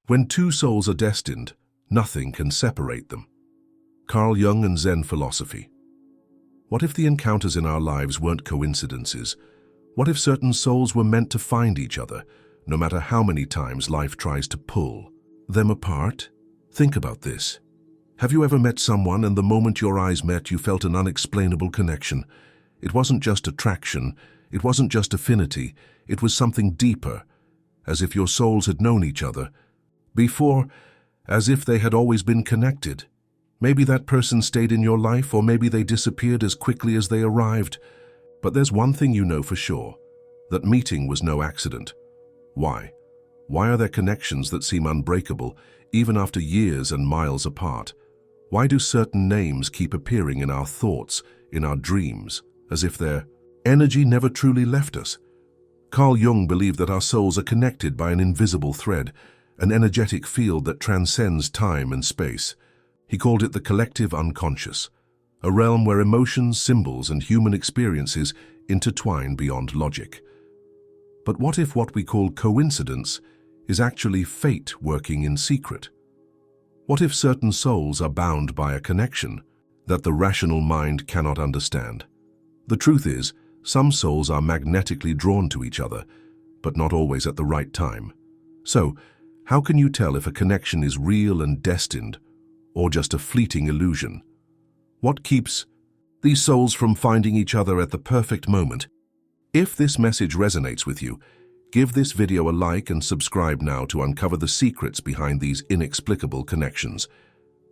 When two souls are destined, nothing can separate them. Carl Jung and Zen philosophy. What if the encounters in our lives weren't coincidences? What if certain souls were meant to find each other, no matter how many times life tries to pull them apart? Think about this. Have you ever met someone and the moment your eyes met, you felt an unexplainable connection? It wasn't just attraction, it wasn't just affinity, it was something deeper, as if your souls had known each other before, as if they had always been connected. Maybe that person stayed in your life, or maybe they disappeared as quickly as they arrived. But there's one thing you know for sure, that meeting was no accident. Why? Why are there connections that seem unbreakable, even after years and miles apart? Why do certain names keep appearing in our thoughts, in our dreams, as if their energy never truly left us? Carl Jung believed that our souls are connected by an invisible thread, an energetic field that transcends time and space. He called it the collective unconscious, a realm where emotions, symbols, and human experiences intertwine beyond logic. But what if what we call coincidence is actually fate working in secret? What if certain souls are bound by a connection that the rational mind cannot understand? The truth is, some souls are magnetically drawn to each other, but not always at the right time. So, how can you tell if a connection is real and destined, or just a fleeting illusion? What keeps these souls from finding each other at the perfect moment? If this message resonates with you, give this video a like and subscribe now to uncover the secrets behind these inexplicable connections.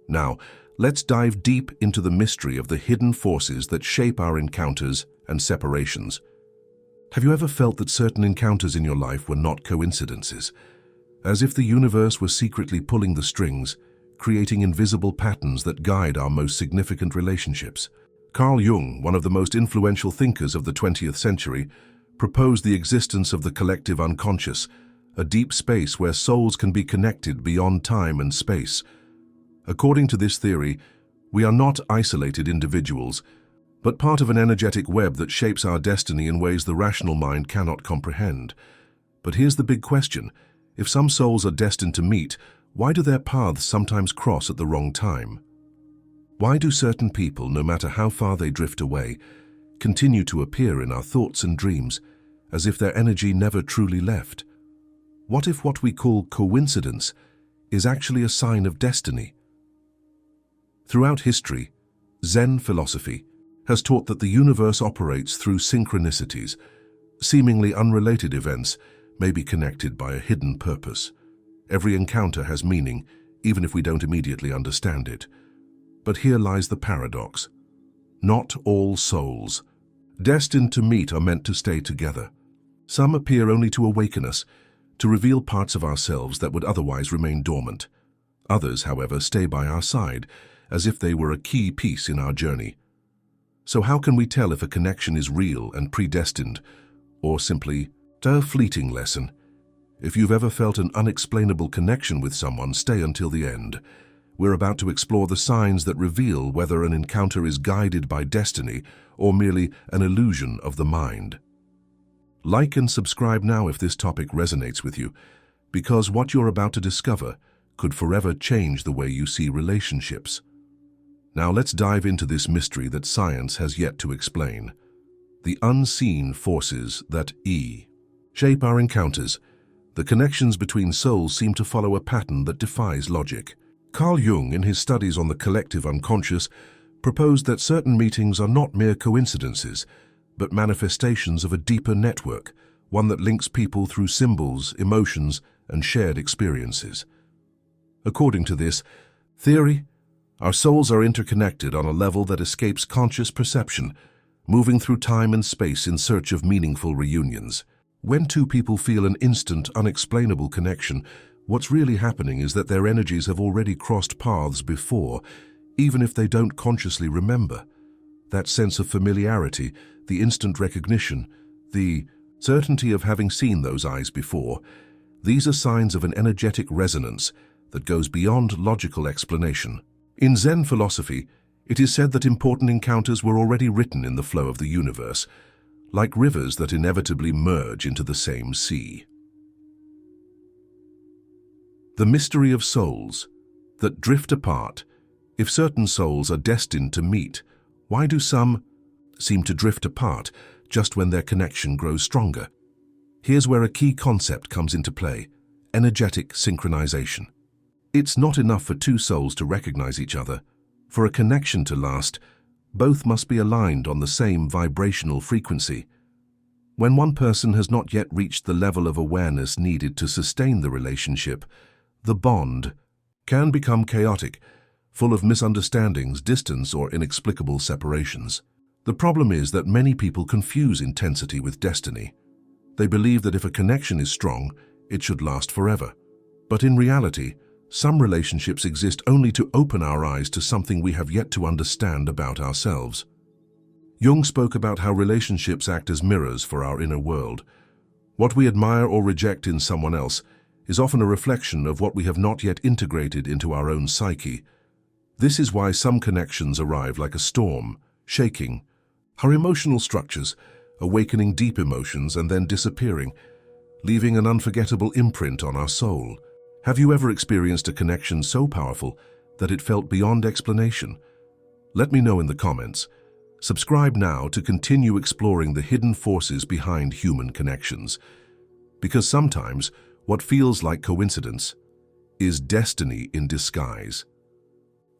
Now, let's dive deep into the mystery of the hidden forces that shape our encounters and separations. Have you ever felt that certain encounters in your life were not coincidences? As if the universe was secretly pulling the strings, creating invisible patterns that guide our most significant relationships. Carl Jung, one of the most influential thinkers of the 20th century, proposed the existence of the collective unconscious, a deep space where souls can be connected beyond time and space. According to this theory, we are not isolated individuals, but part of an energetic web that shapes our destiny in ways the rational mind cannot comprehend. But here's the big question. If some souls are destined to meet, why do their paths sometimes cross at the wrong time? Why do certain people, no matter how far they drift away, continue to appear in our thoughts and dreams, as if their energy never truly left? What if what we call coincidence is actually a sign of destiny? Throughout history, Zen philosophy has taught that the universe operates through synchronicities. Seemingly unrelated events may be connected by a hidden purpose. Every encounter has meaning, even if we don't immediately understand it. But here lies the paradox. Not all souls destined to meet are meant to stay together. Some appear only to awaken us, to reveal parts of ourselves that would otherwise remain dormant. Others, however, stay by our side, as if they were a key piece in our journey. So how can we tell if a connection is real and predestined, or simply a fleeting lesson? If you've ever felt an unexplainable connection with someone, stay until the end. We're about to explore the signs that reveal whether an encounter is guided by destiny or merely an illusion of the mind. Like and subscribe now if this topic resonates with you, because what you're about to discover could forever change the way you see relationships. Now let's dive into this mystery that science has yet to explain. The unseen forces that shape our encounters. The connections between souls seem to follow a pattern that defies logic. Carl Jung, in his studies on the collective unconscious, proposed that certain meetings are not mere coincidences, but manifestations of a deeper network, one that links people through symbols, emotions, and shared experiences. According to this theory, our souls are interconnected on a level that escapes conscious perception, moving through time and space in search of meaningful reunions. When two people feel an instant, unexplainable connection, what's really happening is that their energies have already crossed paths before, even if they don't consciously remember. That sense of familiarity, the instant recognition, the certainty of having seen those eyes before, these are signs of an energetic resonance that goes beyond logical explanation. In Zen philosophy, it is said that important encounters were already written in the flow of the universe, like rivers that inevitably merge into the same sea. The mystery of souls that drift apart. If certain souls are destined to meet, why do some seem to drift apart just when their connection grows stronger? Here's where a key concept comes into play: energetic synchronization. It's not enough for two souls to recognize each other. For a connection to last, both must be aligned on the same vibrational frequency. When one person has not yet reached the level of awareness needed to sustain the relationship, the bond can become chaotic, full of misunderstandings, distance, or inexplicable separations. The problem is that many people confuse intensity with destiny. They believe that if a connection is strong, it should last forever. But in reality, some relationships exist only to open our eyes to something we have yet to understand about ourselves. Jung spoke about how relationships act as mirrors for our inner world. What we admire or reject in someone else is often a reflection of what we have not yet integrated into our own psyche. This is why some connections arrive like a storm, shaking our emotional structures, awakening deep emotions and then disappearing, leaving an unforgettable imprint on our soul. Have you ever experienced a connection so powerful that it felt beyond explanation? Let me know in the comments. Subscribe now to continue exploring the hidden forces behind human connections. Because sometimes what feels like coincidence is destiny in disguise.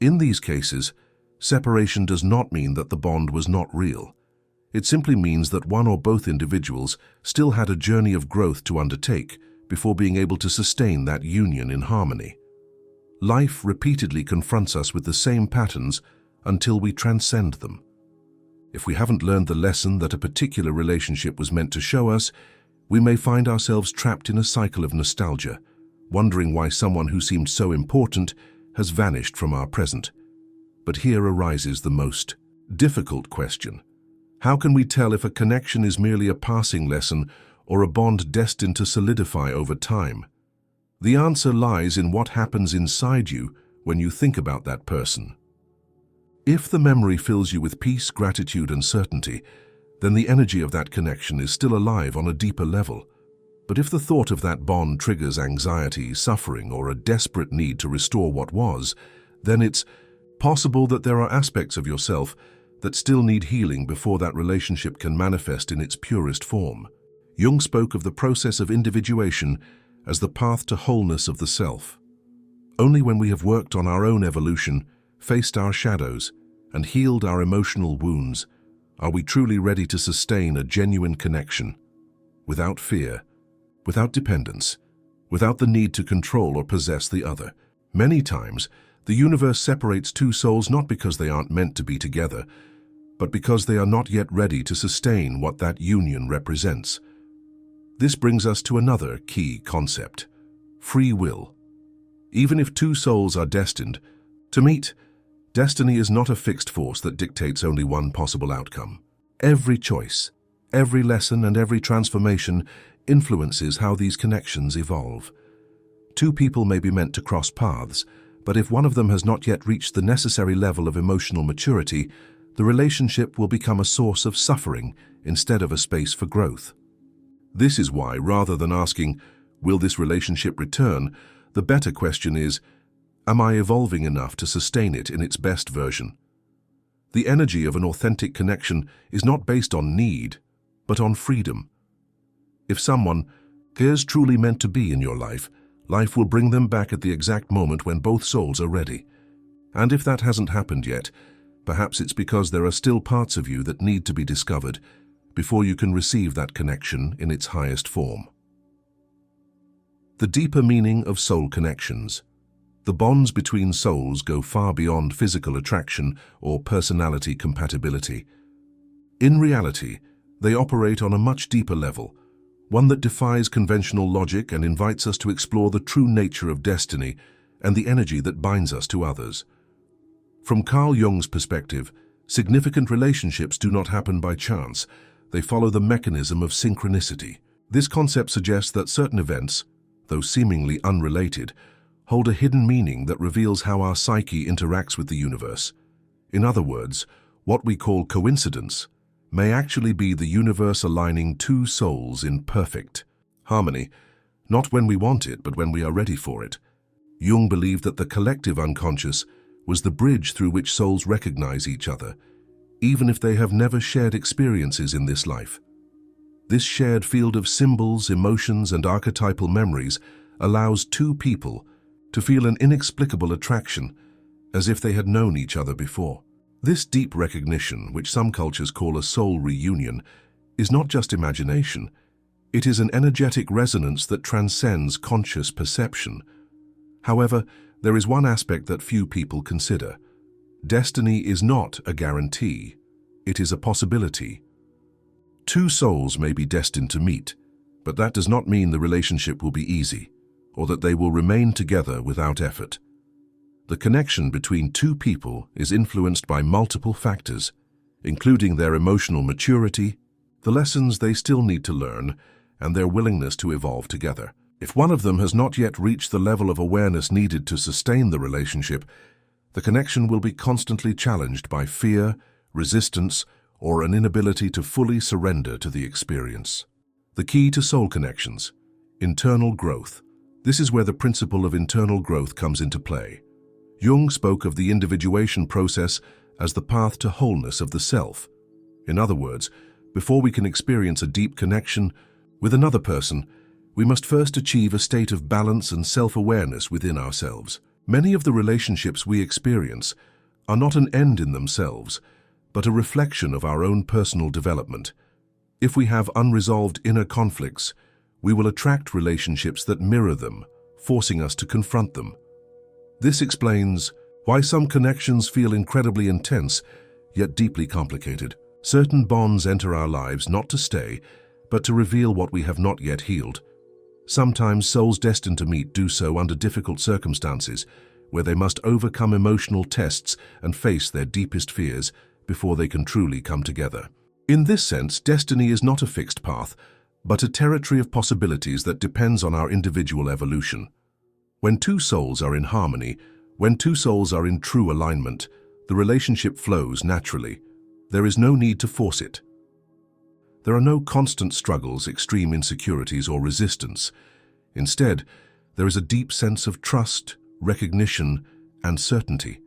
In these cases, separation does not mean that the bond was not real. It simply means that one or both individuals still had a journey of growth to undertake before being able to sustain that union in harmony. Life repeatedly confronts us with the same patterns until we transcend them. If we haven't learned the lesson that a particular relationship was meant to show us, we may find ourselves trapped in a cycle of nostalgia, wondering why someone who seemed so important has vanished from our present. But here arises the most difficult question. How can we tell if a connection is merely a passing lesson or a bond destined to solidify over time? The answer lies in what happens inside you when you think about that person. If the memory fills you with peace, gratitude, and certainty, then the energy of that connection is still alive on a deeper level. But if the thought of that bond triggers anxiety, suffering, or a desperate need to restore what was, then it's possible that there are aspects of yourself that still need healing before that relationship can manifest in its purest form. Jung spoke of the process of individuation as the path to wholeness of the self. Only when we have worked on our own evolution, faced our shadows, and healed our emotional wounds, are we truly ready to sustain a genuine connection, without fear, without dependence, without the need to control or possess the other. Many times, the universe separates two souls not because they aren't meant to be together, but because they are not yet ready to sustain what that union represents. This brings us to another key concept: free will. Even if two souls are destined to meet, destiny is not a fixed force that dictates only one possible outcome. Every choice, every lesson, and every transformation influences how these connections evolve. Two people may be meant to cross paths, but if one of them has not yet reached the necessary level of emotional maturity, the relationship will become a source of suffering instead of a space for growth. This is why, rather than asking, "Will this relationship return?" the better question is, "Am I evolving enough to sustain it in its best version?" The energy of an authentic connection is not based on need, but on freedom. If someone is truly meant to be in your life, life will bring them back at the exact moment when both souls are ready. And if that hasn't happened yet, perhaps it's because there are still parts of you that need to be discovered before you can receive that connection in its highest form. The deeper meaning of soul connections. The bonds between souls go far beyond physical attraction or personality compatibility. In reality, they operate on a much deeper level, one that defies conventional logic and invites us to explore the true nature of destiny and the energy that binds us to others. From Carl Jung's perspective, significant relationships do not happen by chance. They follow the mechanism of synchronicity. This concept suggests that certain events, though seemingly unrelated, hold a hidden meaning that reveals how our psyche interacts with the universe. In other words, what we call coincidence may actually be the universe aligning two souls in perfect harmony, not when we want it, but when we are ready for it. Jung believed that the collective unconscious was the bridge through which souls recognize each other, even if they have never shared experiences in this life. This shared field of symbols, emotions, and archetypal memories allows two people to feel an inexplicable attraction, as if they had known each other before. This deep recognition, which some cultures call a soul reunion, is not just imagination. It is an energetic resonance that transcends conscious perception. However, there is one aspect that few people consider. Destiny is not a guarantee. It is a possibility. Two souls may be destined to meet, but that does not mean the relationship will be easy, or that they will remain together without effort. The connection between two people is influenced by multiple factors, including their emotional maturity, the lessons they still need to learn, and their willingness to evolve together. If one of them has not yet reached the level of awareness needed to sustain the relationship, the connection will be constantly challenged by fear, resistance, or an inability to fully surrender to the experience. The key to soul connections: internal growth. This is where the principle of internal growth comes into play. Jung spoke of the individuation process as the path to wholeness of the self. In other words, before we can experience a deep connection with another person, we must first achieve a state of balance and self-awareness within ourselves. Many of the relationships we experience are not an end in themselves, but a reflection of our own personal development. If we have unresolved inner conflicts, we will attract relationships that mirror them, forcing us to confront them. This explains why some connections feel incredibly intense, yet deeply complicated. Certain bonds enter our lives not to stay, but to reveal what we have not yet healed. Sometimes souls destined to meet do so under difficult circumstances, where they must overcome emotional tests and face their deepest fears before they can truly come together. In this sense, destiny is not a fixed path, but a territory of possibilities that depends on our individual evolution. When two souls are in harmony, when two souls are in true alignment, the relationship flows naturally. There is no need to force it. There are no constant struggles, extreme insecurities, or resistance. Instead, there is a deep sense of trust, recognition, and certainty.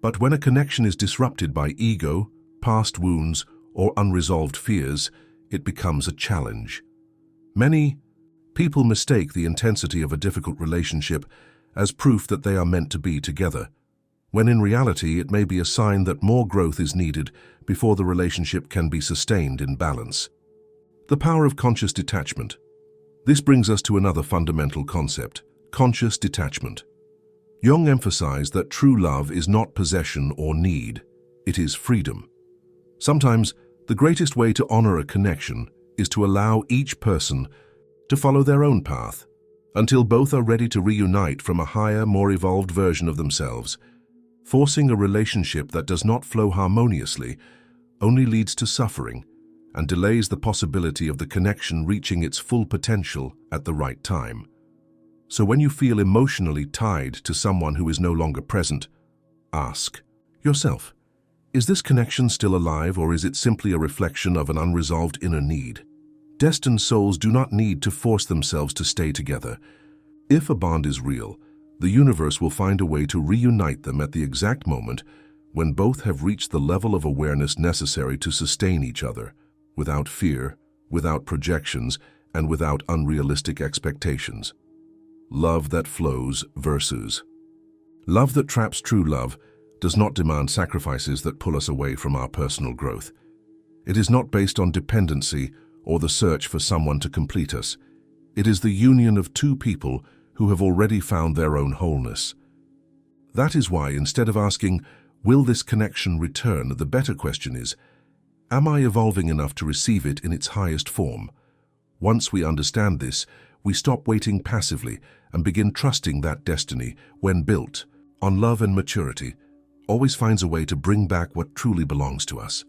But when a connection is disrupted by ego, past wounds, or unresolved fears, it becomes a challenge. Many people mistake the intensity of a difficult relationship as proof that they are meant to be together, when in reality it may be a sign that more growth is needed before the relationship can be sustained in balance. The power of conscious detachment. This brings us to another fundamental concept: conscious detachment. Jung emphasized that true love is not possession or need, it is freedom. Sometimes, the greatest way to honor a connection is to allow each person to follow their own path, until both are ready to reunite from a higher, more evolved version of themselves. Forcing a relationship that does not flow harmoniously only leads to suffering and delays the possibility of the connection reaching its full potential at the right time. So when you feel emotionally tied to someone who is no longer present, ask yourself, is this connection still alive, or is it simply a reflection of an unresolved inner need? Destined souls do not need to force themselves to stay together. If a bond is real, the universe will find a way to reunite them at the exact moment when both have reached the level of awareness necessary to sustain each other, without fear, without projections, and without unrealistic expectations. Love that flows versus love that traps. True love does not demand sacrifices that pull us away from our personal growth. It is not based on dependency or the search for someone to complete us. It is the union of two people who have already found their own wholeness. That is why, instead of asking, will this connection return, the better question is, am I evolving enough to receive it in its highest form? Once we understand this, we stop waiting passively and begin trusting that destiny, when built on love and maturity, always finds a way to bring back what truly belongs to us.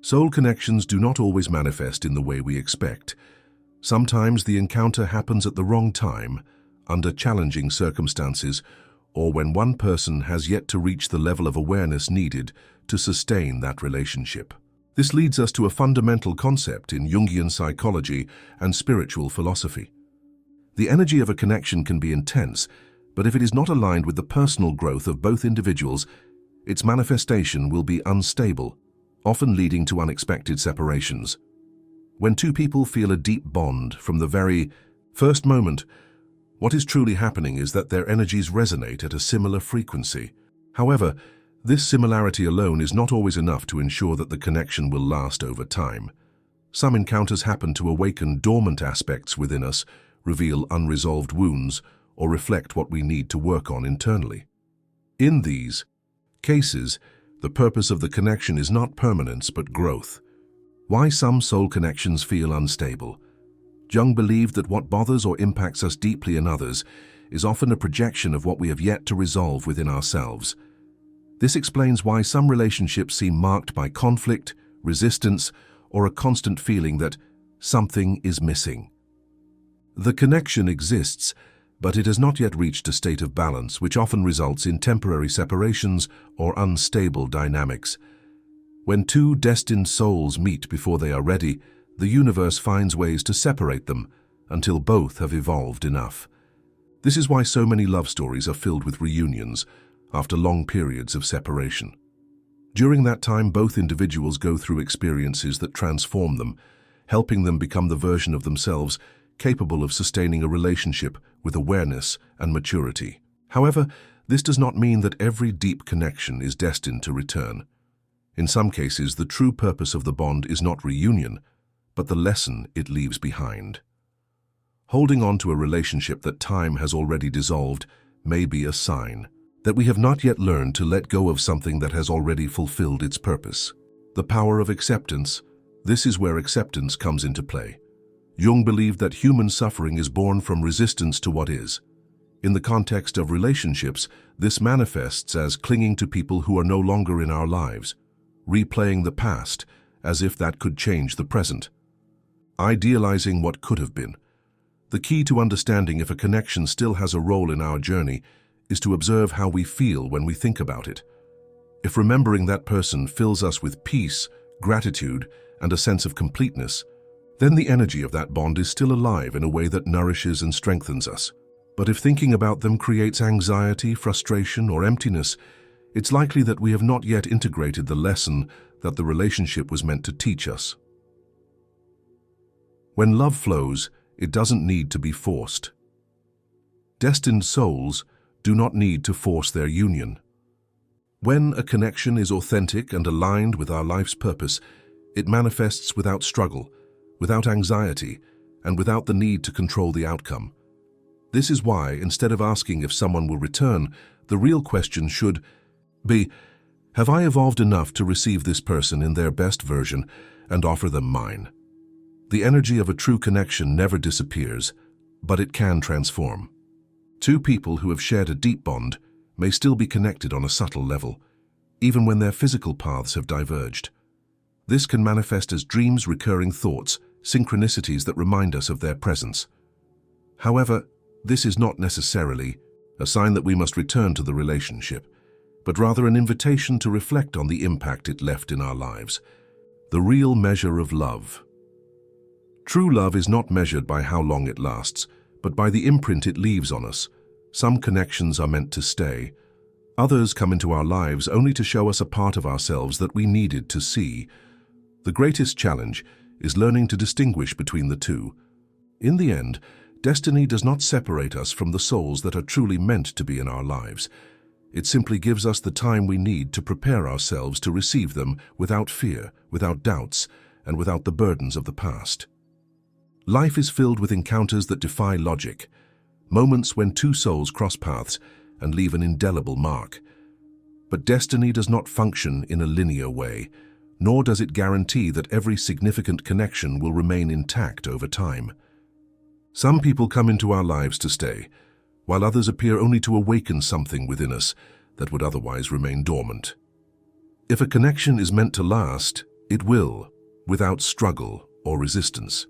Soul connections do not always manifest in the way we expect. Sometimes the encounter happens at the wrong time, under challenging circumstances, or when one person has yet to reach the level of awareness needed to sustain that relationship. This leads us to a fundamental concept in Jungian psychology and spiritual philosophy. The energy of a connection can be intense, But if it is not aligned with the personal growth of both individuals, its manifestation will be unstable, often leading to unexpected separations. When two people feel a deep bond from the very first moment, what is truly happening is that their energies resonate at a similar frequency. However, this similarity alone is not always enough to ensure that the connection will last over time. Some encounters happen to awaken dormant aspects within us, reveal unresolved wounds, or reflect what we need to work on internally. In these cases, the purpose of the connection is not permanence but growth. Why some soul connections feel unstable? Jung believed that what bothers or impacts us deeply in others is often a projection of what we have yet to resolve within ourselves. This explains why some relationships seem marked by conflict, resistance, or a constant feeling that something is missing. The connection exists, but it has not yet reached a state of balance, which often results in temporary separations or unstable dynamics. When two destined souls meet before they are ready, the universe finds ways to separate them until both have evolved enough. This is why so many love stories are filled with reunions after long periods of separation. During that time, both individuals go through experiences that transform them, helping them become the version of themselves capable of sustaining a relationship with awareness and maturity. However, this does not mean that every deep connection is destined to return. In some cases, the true purpose of the bond is not reunion, but the lesson it leaves behind. Holding on to a relationship that time has already dissolved may be a sign that we have not yet learned to let go of something that has already fulfilled its purpose. The power of acceptance. This is where acceptance comes into play. Jung believed that human suffering is born from resistance to what is. In the context of relationships, this manifests as clinging to people who are no longer in our lives, replaying the past as if that could change the present, idealizing what could have been. The key to understanding if a connection still has a role in our journey is to observe how we feel when we think about it. If remembering that person fills us with peace, gratitude, and a sense of completeness, then the energy of that bond is still alive in a way that nourishes and strengthens us. But if thinking about them creates anxiety, frustration, or emptiness, it's likely that we have not yet integrated the lesson that the relationship was meant to teach us. When love flows, it doesn't need to be forced. Destined souls do not need to force their union. When a connection is authentic and aligned with our life's purpose, it manifests without struggle, without anxiety, and without the need to control the outcome. This is why, instead of asking if someone will return, the real question should be, have I evolved enough to receive this person in their best version and offer them mine? The energy of a true connection never disappears, but it can transform. Two people who have shared a deep bond may still be connected on a subtle level, even when their physical paths have diverged. This can manifest as dreams, recurring thoughts, synchronicities that remind us of their presence. However, this is not necessarily a sign that we must return to the relationship, but rather an invitation to reflect on the impact it left in our lives. The real measure of love. True love is not measured by how long it lasts, but by the imprint it leaves on us. Some connections are meant to stay. Others come into our lives only to show us a part of ourselves that we needed to see. The greatest challenge is learning to distinguish between the two. In the end, destiny does not separate us from the souls that are truly meant to be in our lives. It simply gives us the time we need to prepare ourselves to receive them without fear, without doubts, and without the burdens of the past. Life is filled with encounters that defy logic, moments when two souls cross paths and leave an indelible mark. But destiny does not function in a linear way, nor does it guarantee that every significant connection will remain intact over time. Some people come into our lives to stay, while others appear only to awaken something within us that would otherwise remain dormant. If a connection is meant to last, it will, without struggle or resistance.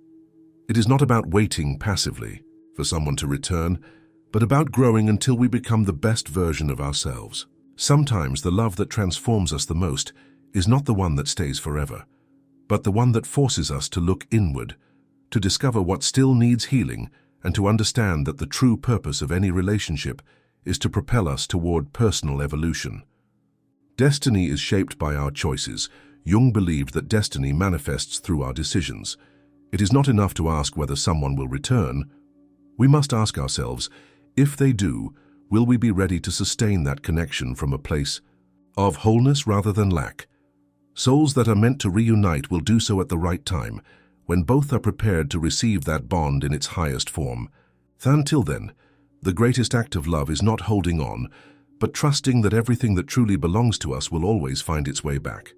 It is not about waiting passively for someone to return, but about growing until we become the best version of ourselves. Sometimes the love that transforms us the most is not the one that stays forever, but the one that forces us to look inward, to discover what still needs healing, and to understand that the true purpose of any relationship is to propel us toward personal evolution. Destiny is shaped by our choices. Jung believed that destiny manifests through our decisions. It is not enough to ask whether someone will return. We must ask ourselves, if they do, will we be ready to sustain that connection from a place of wholeness rather than lack? Souls that are meant to reunite will do so at the right time, when both are prepared to receive that bond in its highest form. Until then, the greatest act of love is not holding on, but trusting that everything that truly belongs to us will always find its way back.